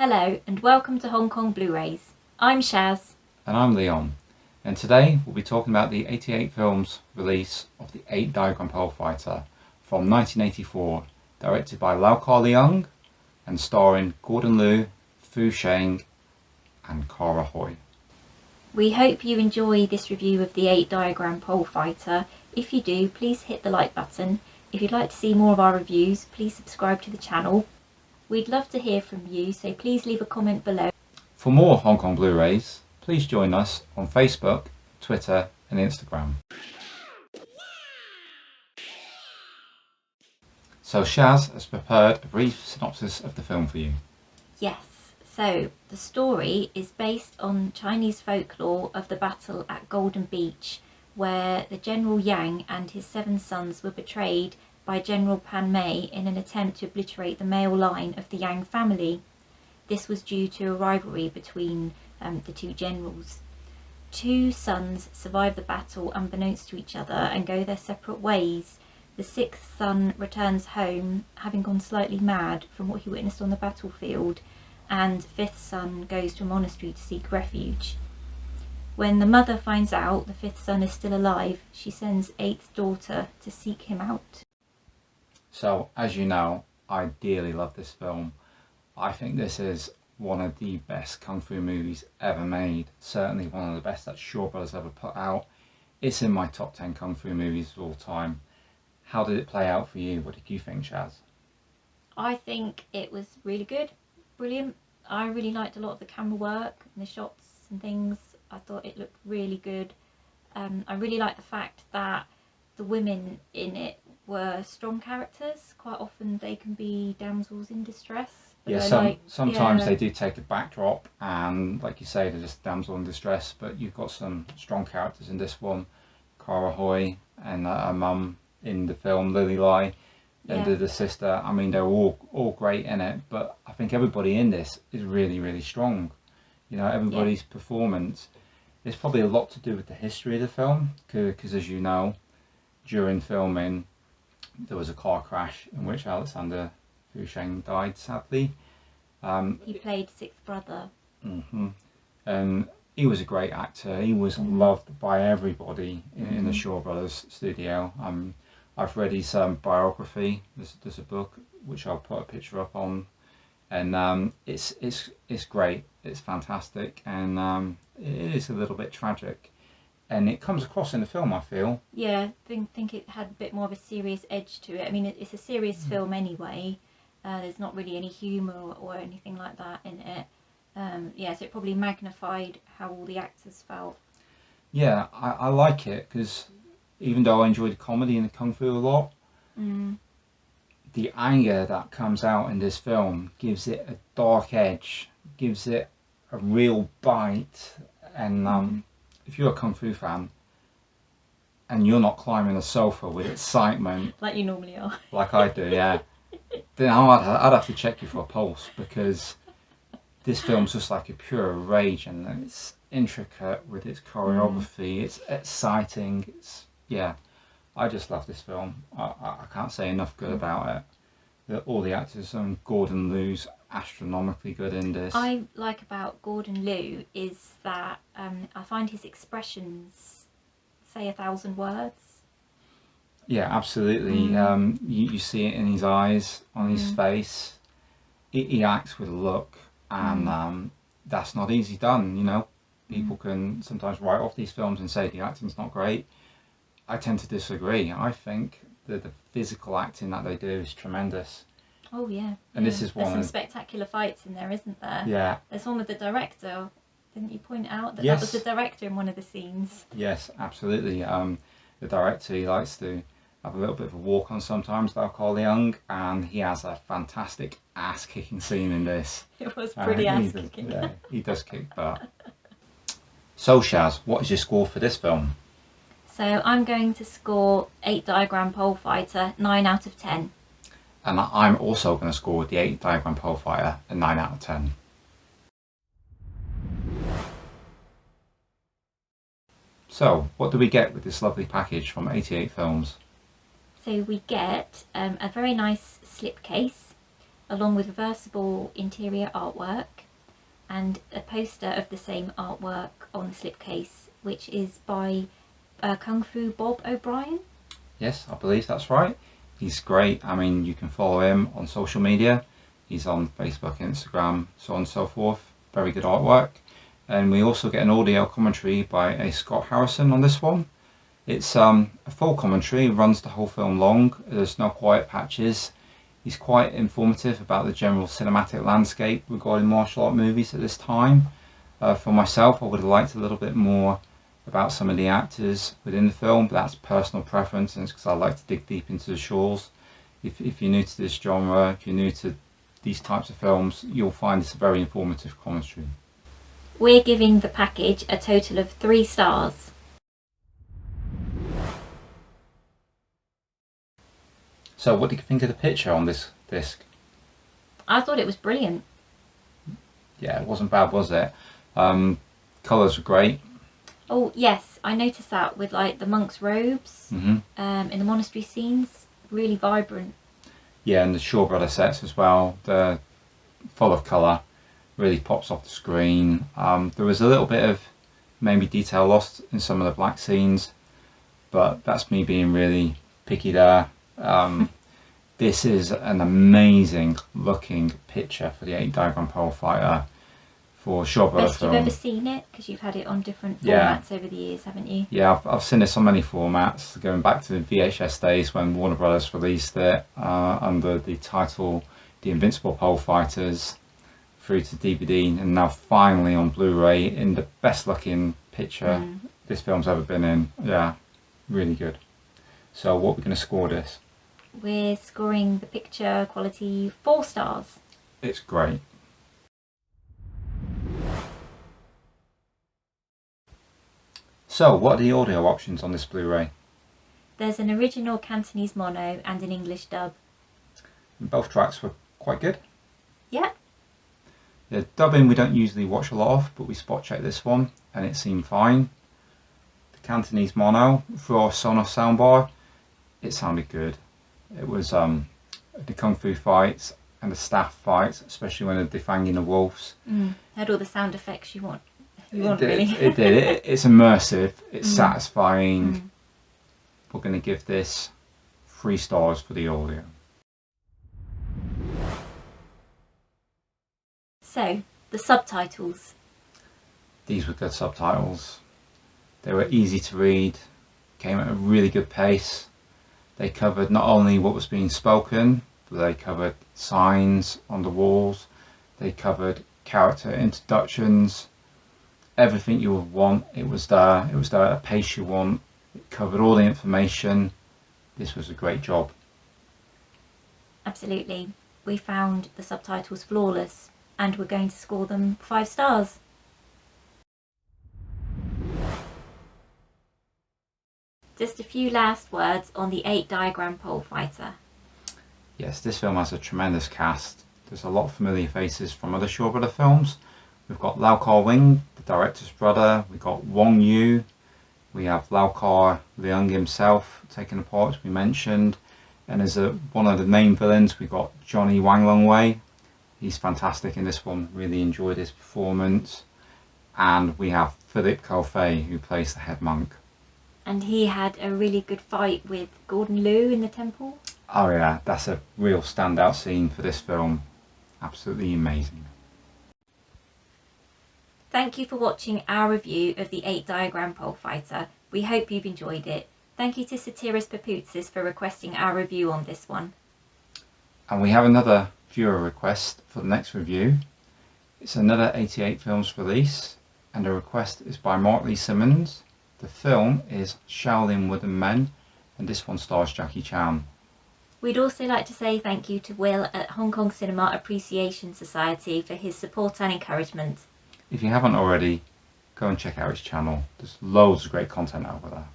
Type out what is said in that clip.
Hello and welcome to Hong Kong Blu-rays. I'm Shaz. And I'm Leon, and today we'll be talking about the 88 Films release of The 8 Diagram Pole Fighter from 1984, directed by Lau Kar-Leung and starring Gordon Lui, Fu Sheng and Cara Hui. We hope you enjoy this review of The 8 Diagram Pole Fighter. If you do, please hit the like button. If you'd like to see more of our reviews, please subscribe to the channel. We'd love to hear from you, so please leave a comment below. For more Hong Kong Blu-rays, please join us on Facebook, Twitter and Instagram. So Shaz has prepared a brief synopsis of the film for you. Yes, so the story is based on Chinese folklore of the battle at Golden Beach, where the General Yang and his 7 sons were betrayed by General Pan Mei in an attempt to obliterate the male line of the Yang family. This was due to a rivalry between the 2 generals. 2 sons survive the battle unbeknownst to each other and go their separate ways. The 6th son returns home, having gone slightly mad from what he witnessed on the battlefield, and 5th son goes to a monastery to seek refuge. When the mother finds out the 5th son is still alive, she sends 8th daughter to seek him out. So, as you know, I dearly love this film. I think this is one of the best Kung Fu movies ever made. Certainly one of the best that Shaw Brothers ever put out. It's in my top 10 Kung Fu movies of all time. How did it play out for you? What did you think, Shaz? I think it was really good, brilliant. I really liked a lot of the camera work and the shots and things. I thought it looked really good. I really liked the fact that the women in it were strong characters. Quite often they can be damsels in distress. Yeah, sometimes they do take a backdrop and, like you say, they're just damsel in distress, but you've got some strong characters in this one. Cara Hui and her mum in the film, Lily Lai, and the sister. I mean, they're all great in it, but I think everybody in this is really, really strong. You know, everybody's performance. There's probably a lot to do with the history of the film, because as you know, during filming, there was a car crash in which Alexander Fu Sheng died, sadly. He played 6th brother. And he was a great actor. He was loved by everybody in the Shaw Brothers studio. I've read his biography. There's a book which I'll put a picture up on, and it's great. It's fantastic, and it is a little bit tragic, and it comes across in the film, I feel. Yeah, I think it had a bit more of a serious edge to it. I mean, it's a serious film anyway. There's not really any humour or anything like that in it. So it probably magnified how all the actors felt. Yeah, I like it because even though I enjoy the comedy and the Kung Fu a lot, the anger that comes out in this film gives it a dark edge, gives it a real bite, and if you're a Kung Fu fan and you're not climbing a sofa with excitement like you normally are, like I do, yeah, then I'd have to check you for a pulse, because this film's just like a pure rage, and it's intricate with its choreography. It's exciting. I just love this film. I can't say enough good about it. All the actors, and Gordon Liu's astronomically good in this. I like about Gordon Liu is that I find his expressions say 1,000 words. Yeah, absolutely. You see it in his eyes, on his face. He acts with a look, and that's not easy done. You know, people can sometimes write off these films and say the acting's not great. I tend to disagree. I think that the physical acting that they do is tremendous. Oh yeah. And this is one. There's some spectacular fights in there, isn't there? Yeah. There's one with the director. Didn't you point out that Yes. that was the director in one of the scenes? Yes, absolutely. The director, he likes to have a little bit of a walk on sometimes, Lau Kar-Leung, and he has a fantastic ass-kicking scene in this. It was pretty ass-kicking. Yeah, he does kick butt. So Shaz, what is your score for this film? So I'm going to score 8 Diagram Pole Fighter 9 out of 10. And I'm also going to score the 8 Diagram Pole Fighter a 9 out of 10. So, what do we get with this lovely package from 88 Films? So we get a very nice slipcase, along with reversible interior artwork and a poster of the same artwork on the slipcase, which is by Kung Fu Bob O'Brien. Yes, I believe that's right. He's great. I mean, you can follow him on social media. He's on Facebook, Instagram, so on and so forth. Very good artwork. And we also get an audio commentary by a Scott Harrison on this one. It's a full commentary, runs the whole film long. There's no quiet patches. He's quite informative about the general cinematic landscape regarding martial art movies at this time. For myself, I would have liked a little bit more about some of the actors within the film, but that's personal preference, and it's because I like to dig deep into the shores. If you're new to this genre, if you're new to these types of films, you'll find this a very informative commentary. We're giving the package a total of 3 stars. So what did you think of the picture on this disc? I thought it was brilliant. Yeah, it wasn't bad, was it? Colours were great. Oh yes, I noticed that with like the monks' robes in the monastery scenes, really vibrant. Yeah, and the Shaw Brother sets as well. They're full of colour, really pops off the screen. There was a little bit of maybe detail lost in some of the black scenes, but that's me being really picky there. This is an amazing looking picture for the 8 diagram pole fighter for Shaw Brother Best film. you've ever seen it, because you've had it on different formats over the years, haven't you? Yeah, I've seen this on many formats, going back to the VHS days when Warner Brothers released it under the title The Invincible Pole Fighters, through to DVD, and now finally on Blu-ray in the best looking picture this film's ever been in. Yeah, really good. So what are we going to score this? We're scoring the picture quality 4 stars. It's great. So what are the audio options on this Blu-ray? There's an original Cantonese mono and an English dub. And both tracks were quite good. Yeah. The dubbing we don't usually watch a lot of, but we spot checked this one and it seemed fine. The Cantonese mono for Sonos soundbar, it sounded good. It was the kung fu fights and the staff fights, especially when they're defanging the wolves. Had all the sound effects you want. It did. Really. It did. It's immersive. It's satisfying. We're going to give this 3 stars for the audio. So, the subtitles. These were good subtitles. They were easy to read, came at a really good pace. They covered not only what was being spoken, but they covered signs on the walls. They covered character introductions. Everything you would want, it was there. It was there at a pace you want. It covered all the information. This was a great job. Absolutely. We found the subtitles flawless, and we're going to score them 5 stars. Just a few last words on the 8 diagram pole fighter. Yes, this film has a tremendous cast. There's a lot of familiar faces from other Shaw Brother films. We've got Lau Kar-Leung, the director's brother. We've got Wang Yu. We have Lau Kar-Leung himself taking a part, as we mentioned. And as one of the main villains, we've got Johnny Wang. He's fantastic in this one. Really enjoyed his performance. And we have Philip Ko-fei, who plays the head monk. And he had a really good fight with Gordon Lui in the temple. Oh yeah, that's a real standout scene for this film. Absolutely amazing. Thank you for watching our review of the 8 diagram pole fighter. We hope you've enjoyed it. Thank you to Satiris Papoutsis for requesting our review on this one. And we have another viewer request for the next review. It's another 88 Films release, and the request is by Mark Lee Simmons. The film is Shaolin Wooden Men, and this one stars Jackie Chan. We'd also like to say thank you to Will at Hong Kong Cinema Appreciation Society for his support and encouragement. If you haven't already, go and check out his channel. There's loads of great content over there.